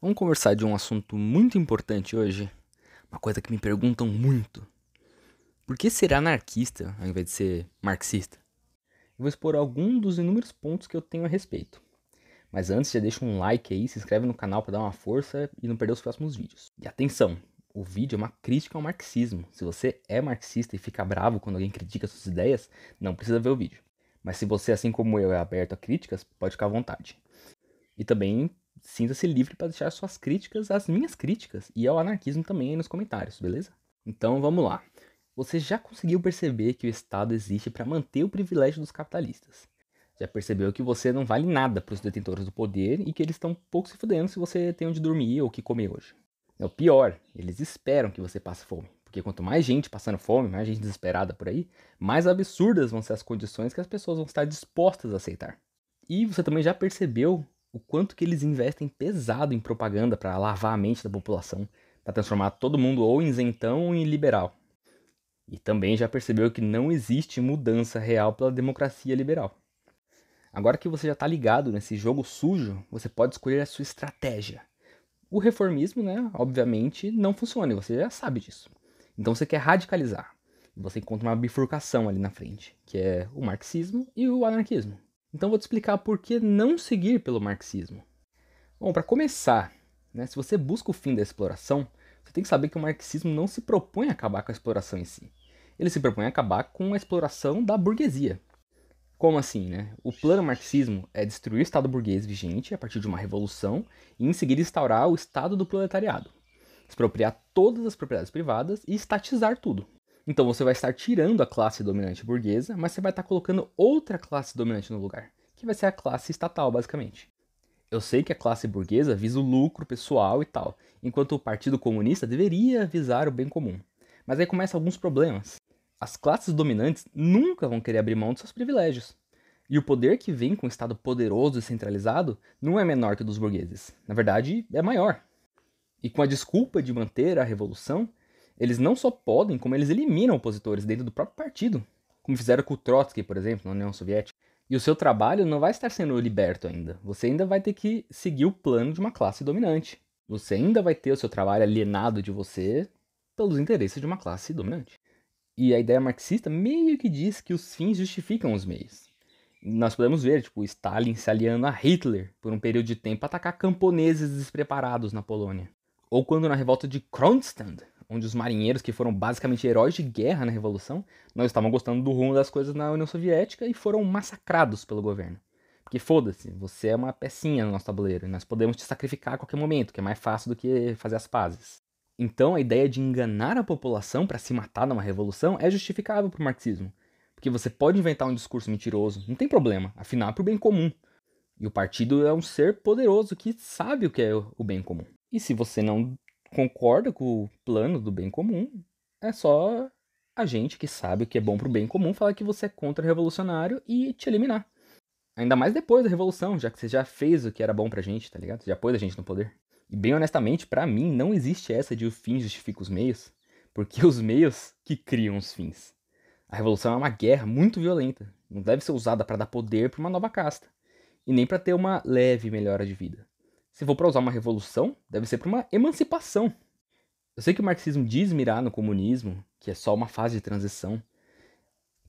Vamos conversar de um assunto muito importante hoje, uma coisa que me perguntam muito. Por que ser anarquista ao invés de ser marxista? Eu vou expor alguns dos inúmeros pontos que eu tenho a respeito. Mas antes, já deixa um like aí, se inscreve no canal para dar uma força e não perder os próximos vídeos. E atenção, o vídeo é uma crítica ao marxismo. Se você é marxista e fica bravo quando alguém critica suas ideias, não precisa ver o vídeo. Mas se você, assim como eu, é aberto a críticas, pode ficar à vontade. E também sinta-se livre para deixar suas críticas, as minhas críticas, e ao anarquismo também aí nos comentários, beleza? Então vamos lá. Você já conseguiu perceber que o Estado existe para manter o privilégio dos capitalistas? Já percebeu que você não vale nada para os detentores do poder e que eles estão pouco se fudendo se você tem onde dormir ou o que comer hoje? É o pior, eles esperam que você passe fome. Porque quanto mais gente passando fome, mais gente desesperada por aí, mais absurdas vão ser as condições que as pessoas vão estar dispostas a aceitar. E você também já percebeu o quanto que eles investem pesado em propaganda para lavar a mente da população, para transformar todo mundo ou em isentão ou em liberal. E também já percebeu que não existe mudança real pela democracia liberal. Agora que você já está ligado nesse jogo sujo, você pode escolher a sua estratégia. O reformismo, né, obviamente, não funciona e você já sabe disso. Então você quer radicalizar. E você encontra uma bifurcação ali na frente, que é o marxismo e o anarquismo. Então vou te explicar por que não seguir pelo marxismo. Bom, para começar, né, se você busca o fim da exploração, você tem que saber que o marxismo não se propõe a acabar com a exploração em si. Ele se propõe a acabar com a exploração da burguesia. Como assim, né? O plano marxismo é destruir o Estado burguês vigente a partir de uma revolução e em seguida instaurar o Estado do proletariado, expropriar todas as propriedades privadas e estatizar tudo. Então você vai estar tirando a classe dominante burguesa, mas você vai estar colocando outra classe dominante no lugar, que vai ser a classe estatal, basicamente. Eu sei que a classe burguesa visa o lucro pessoal e tal, enquanto o Partido Comunista deveria visar o bem comum. Mas aí começam alguns problemas. As classes dominantes nunca vão querer abrir mão de seus privilégios. E o poder que vem com o Estado poderoso e centralizado não é menor que o dos burgueses. Na verdade, é maior. E com a desculpa de manter a revolução, eles não só podem, como eles eliminam opositores dentro do próprio partido, como fizeram com o Trotsky, por exemplo, na União Soviética. E o seu trabalho não vai estar sendo liberto ainda. Você ainda vai ter que seguir o plano de uma classe dominante. Você ainda vai ter o seu trabalho alienado de você pelos interesses de uma classe dominante. E a ideia marxista meio que diz que os fins justificam os meios. Nós podemos ver, tipo, Stalin se aliando a Hitler por um período de tempo para atacar camponeses despreparados na Polônia. Ou quando na revolta de Kronstadt, onde os marinheiros que foram basicamente heróis de guerra na Revolução, não estavam gostando do rumo das coisas na União Soviética e foram massacrados pelo governo. Porque foda-se, você é uma pecinha no nosso tabuleiro e nós podemos te sacrificar a qualquer momento, que é mais fácil do que fazer as pazes. Então a ideia de enganar a população para se matar numa revolução é justificável para o marxismo. Porque você pode inventar um discurso mentiroso, não tem problema, afinal é pro bem comum. E o partido é um ser poderoso que sabe o que é o bem comum. E se você não concorda com o plano do bem comum, é só a gente que sabe o que é bom pro bem comum falar que você é contra-revolucionário e te eliminar. Ainda mais depois da revolução, já que você já fez o que era bom pra gente, tá ligado? Você já pôs a gente no poder. E bem honestamente, pra mim, não existe essa de o fim justifica os meios, porque os meios que criam os fins. A revolução é uma guerra muito violenta, não deve ser usada para dar poder para uma nova casta, e nem para ter uma leve melhora de vida. Se for para usar uma revolução, deve ser para uma emancipação. Eu sei que o marxismo diz mirar no comunismo, que é só uma fase de transição,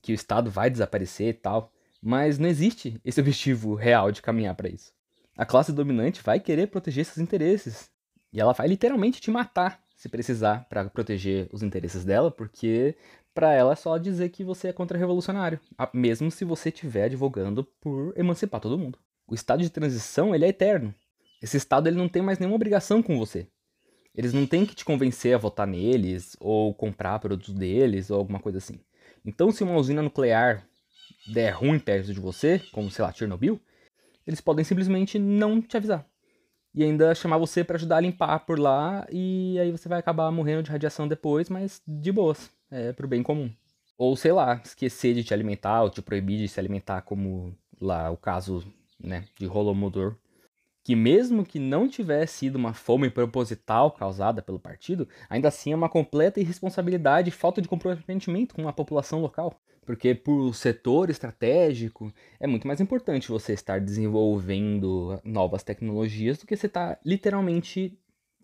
que o Estado vai desaparecer e tal, mas não existe esse objetivo real de caminhar para isso. A classe dominante vai querer proteger seus interesses, e ela vai literalmente te matar se precisar para proteger os interesses dela, porque para ela é só dizer que você é contra-revolucionário, mesmo se você estiver advogando por emancipar todo mundo. O estado de transição ele é eterno. Esse estado ele não tem mais nenhuma obrigação com você. Eles não têm que te convencer a votar neles, ou comprar produtos deles, ou alguma coisa assim. Então, se uma usina nuclear der ruim perto de você, como, sei lá, Chernobyl, eles podem simplesmente não te avisar. E ainda chamar você para ajudar a limpar por lá, e aí você vai acabar morrendo de radiação depois, mas de boas, é pro bem comum. Ou, sei lá, esquecer de te alimentar, ou te proibir de se alimentar, como lá o caso, né, de Holodomor. que mesmo que não tivesse sido uma fome proposital causada pelo partido, ainda assim é uma completa irresponsabilidade e falta de comprometimento com a população local. Porque por setor estratégico, é muito mais importante você estar desenvolvendo novas tecnologias do que você estar literalmente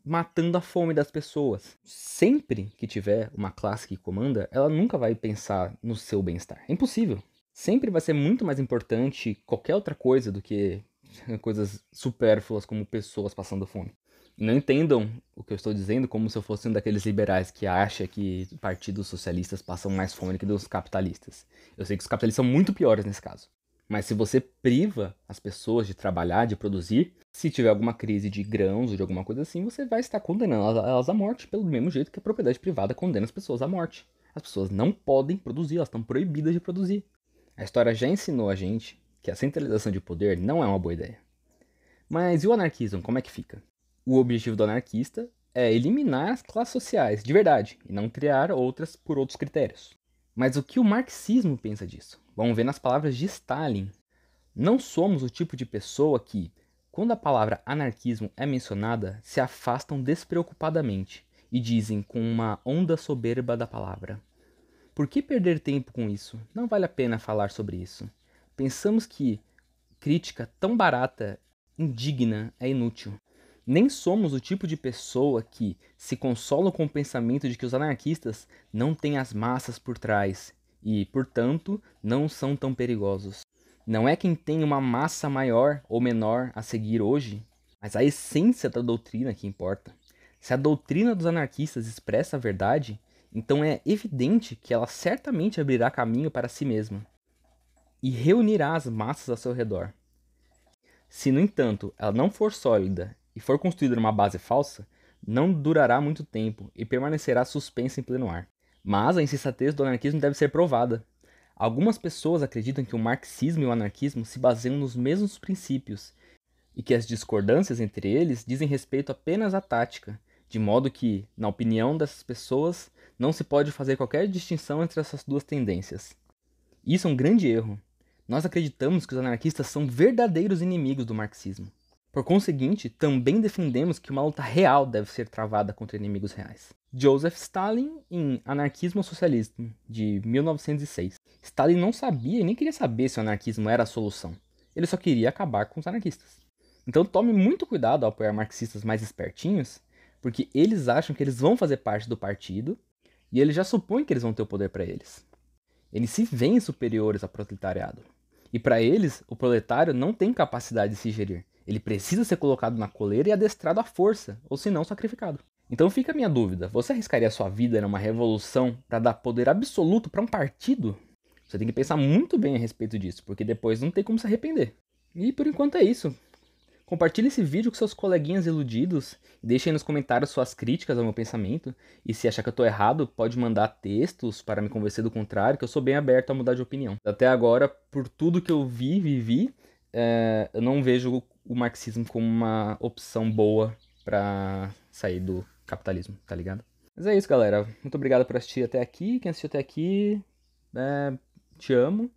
matando a fome das pessoas. Sempre que tiver uma classe que comanda, ela nunca vai pensar no seu bem-estar. É impossível. Sempre vai ser muito mais importante qualquer outra coisa do que coisas supérfluas como pessoas passando fome. Não entendam o que eu estou dizendo como se eu fosse um daqueles liberais que acha que partidos socialistas passam mais fome que dos capitalistas. Eu sei que os capitalistas são muito piores nesse caso. Mas se você priva as pessoas de trabalhar, de produzir, se tiver alguma crise de grãos ou de alguma coisa assim, você vai estar condenando elas à morte, pelo mesmo jeito que a propriedade privada condena as pessoas à morte. As pessoas não podem produzir, elas estão proibidas de produzir. A história já ensinou a gente que a centralização de poder não é uma boa ideia. Mas e o anarquismo, como é que fica? O objetivo do anarquista é eliminar as classes sociais, de verdade, e não criar outras por outros critérios. Mas o que o marxismo pensa disso? Vamos ver nas palavras de Stalin. Não somos o tipo de pessoa que, quando a palavra anarquismo é mencionada, se afastam despreocupadamente e dizem com uma onda soberba da palavra: por que perder tempo com isso? Não vale a pena falar sobre isso. Pensamos que crítica tão barata, indigna, é inútil. Nem somos o tipo de pessoa que se consola com o pensamento de que os anarquistas não têm as massas por trás e, portanto, não são tão perigosos. Não é quem tem uma massa maior ou menor a seguir hoje, mas a essência da doutrina que importa. Se a doutrina dos anarquistas expressa a verdade, então é evidente que ela certamente abrirá caminho para si mesma e reunirá as massas ao seu redor. Se, no entanto, ela não for sólida e for construída numa base falsa, não durará muito tempo e permanecerá suspensa em pleno ar. Mas a insensatez do anarquismo deve ser provada. Algumas pessoas acreditam que o marxismo e o anarquismo se baseiam nos mesmos princípios e que as discordâncias entre eles dizem respeito apenas à tática, de modo que, na opinião dessas pessoas, não se pode fazer qualquer distinção entre essas duas tendências. Isso é um grande erro. Nós acreditamos que os anarquistas são verdadeiros inimigos do marxismo. Por conseguinte, também defendemos que uma luta real deve ser travada contra inimigos reais. Joseph Stalin em Anarquismo e Socialismo, de 1906. Stalin não sabia e nem queria saber se o anarquismo era a solução. Ele só queria acabar com os anarquistas. Então tome muito cuidado ao apoiar marxistas mais espertinhos, porque eles acham que eles vão fazer parte do partido e eles já supõem que eles vão ter o poder para eles. Eles se veem superiores ao proletariado. E para eles, o proletário não tem capacidade de se gerir. Ele precisa ser colocado na coleira e adestrado à força, ou senão sacrificado. Então fica a minha dúvida, você arriscaria sua vida numa revolução para dar poder absoluto para um partido? Você tem que pensar muito bem a respeito disso, porque depois não tem como se arrepender. E por enquanto é isso. Compartilhe esse vídeo com seus coleguinhas iludidos e deixe aí nos comentários suas críticas ao meu pensamento. E se achar que eu tô errado, pode mandar textos para me convencer do contrário, que eu sou bem aberto a mudar de opinião. Até agora, por tudo que eu vivi, eu não vejo o marxismo como uma opção boa para sair do capitalismo, tá ligado? Mas é isso, galera. Muito obrigado por assistir até aqui. Quem assistiu até aqui, te amo.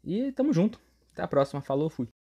E tamo junto. Até a próxima. Falou, fui.